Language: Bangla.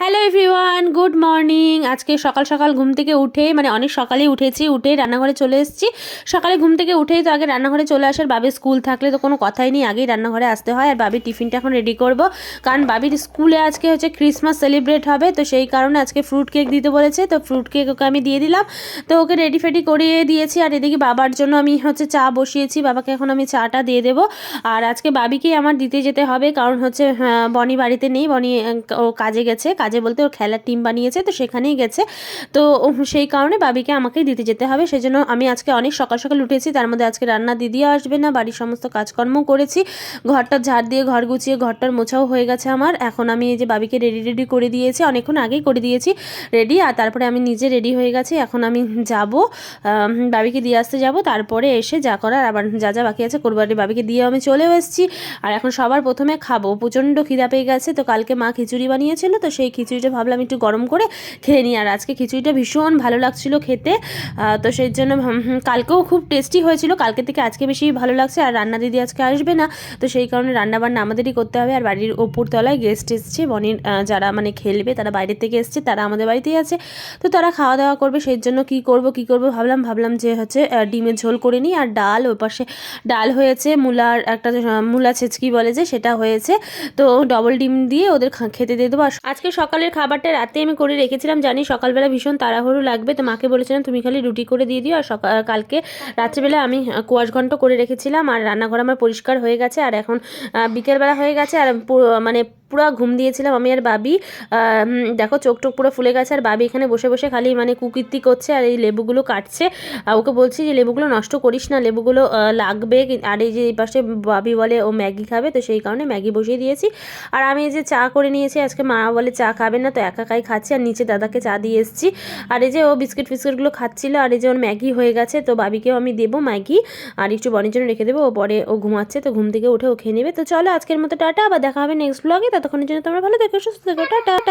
Hello everyone, good morning. আজকে সকাল সকাল ঘুম থেকে উঠে অনেক সকালেই উঠেছি, উঠে রান্নাঘরে চলে এসেছি। সকালে ঘুম থেকে উঠেই তো আগে রান্নাঘরে চলে আসার, বাবির স্কুল থাকলে তো কোনো কথাই নেই, আগেই রান্নাঘরে আসতে হয়। আর বাবির টিফিনটা এখন রেডি করব, কারণ বাবির স্কুলে আজকে হচ্ছে ক্রিসমাস সেলিব্রেট হবে, তো সেই কারণে আজকে ফ্রুট কেক দিতে বলেছে। তো ফ্রুট কেক ওকে আমি দিয়ে দিলাম, তো ওকে রেডি ফেডি করিয়ে দিয়েছি। আর এদিকে বাবার জন্য আমি হচ্ছে চা বসিয়েছি, বাবাকে এখন আমি চাটা দিয়ে দেবো। আর আজকে বাবিকেই আমার দিতে যেতে হবে, কারণ হচ্ছে বনি বাড়িতে নেই, বনি ও কাজে গেছে, কাজে বলতে ওর খেলার টিম বানিয়েছে, তো সেখানেই গেছে। তো সেই কারণে বাবিকে আমাকেই দিতে যেতে হবে, সেজন্য আমি আজকে অনেক সকাল সকাল উঠেছি। তার মধ্যে আজকে রান্না দিদিও আসবে না, বাড়ির সমস্ত কাজকর্ম করেছি, ঘরটা ঝাড় দিয়ে ঘর গুছিয়ে ঘরটার মোছাও হয়ে গেছে আমার। এখন আমি এই যে বাবিকে রেডি করে দিয়েছি, অনেকক্ষণ আগেই করে দিয়েছি রেডি। আর তারপরে আমি নিজে রেডি হয়ে গেছি, এখন আমি যাব বাবিকে দিয়ে আসতে যাব, তারপরে এসে যা করার আবার যা বাকি আছে করবো। আর বাবিকে দিয়ে আমি চলেও এসেছি। আর এখন সবার প্রথমে খাবো, প্রচণ্ড খিদা পেয়ে গেছে। তো কালকে মা খিচুড়ি বানিয়েছিল, তো সেই খিচুড়িটা ভাবলাম একটু গরম করে খেয়ে নিই। আর আজকে খিচুড়িটা ভীষণ ভালো লাগছিল খেতে, তো সেই জন্য কালকেও খুব টেস্টি হয়েছিল, কালকে থেকে আজকে বেশি ভালো লাগছে। আর রান্না দিদি আজকে আসবে না, তো সেই কারণে রান্নাবান্না আমাদেরই করতে হবে। আর বাড়ির ওপর তলায় গেস্ট এসছে, বনির যারা খেলবে, তারা বাইরের থেকে এসছে, তারা আমাদের বাড়িতেই আছে, তো তারা খাওয়া দাওয়া করবে। সেই জন্য কী করবো ভাবলাম যে হচ্ছে ডিমের ঝোল করে নিই। আর ডাল, ওই পাশে ডাল হয়েছে, মূলার একটা মূলা ছেচকি বলে যে, সেটা হয়েছে। তো ডবল ডিম দিয়ে ওদের খেতে দিয়ে দেবো। আজকে সকালের খাবারটা রাতে আমি করে রেখেছিলাম, জানি সকালবেলা ভীষণ তাড়াহুড়ো লাগবে, তো মাকে বলেছিলাম তুমি খালি রুটি করে দিয়ে দিও। আর কালকে রাত্রিবেলা আমি কোয়াশ ঘন্ট করে রেখেছিলাম। আর রান্নাঘর আমার পরিষ্কার হয়ে গেছে। আর এখন বিকেলবেলা হয়ে গেছে, আর পুরো ঘুম দিয়েছিলাম আমি আর বাবি। দেখো চোখ টোক পুরো ফুলে গেছে। আর বাবি এখানে বসে বসে খালি কুকীর্তি করছে, আর এই লেবুগুলো কাটছে। ওকে বলছি যে লেবুগুলো নষ্ট করিস না, লেবুগুলো লাগবে। আর এই যে এই পাশে বাবি বলে ও ম্যাগি খাবে, তো সেই কারণে ম্যাগি বসিয়ে দিয়েছি। আর আমি এই যে চা করে নিয়েছি, আজকে মা বলে চা খাবে না, তো একাই খাচ্ছি। আর নিচে দাদাকে চা দিয়ে এসেছি। আর এই যে ও বিস্কিটগুলো খাচ্ছিল। আর এই যে ওর ম্যাগি হয়ে গেছে, তো বাবিকেও আমি দেবো ম্যাগি, আর একটু বনের জন্য রেখে দেবো। ও পরে ও ঘুমাচ্ছে, তো ঘুম থেকে উঠে ও খেয়ে নেবে। তো চলো আজকের মতো টাটা, আবার দেখা হবে নেক্সট ব্লগে। ততক্ষণের জন্য তোমরা ভালো থেকো, সুস্থ থেকো, টাটা।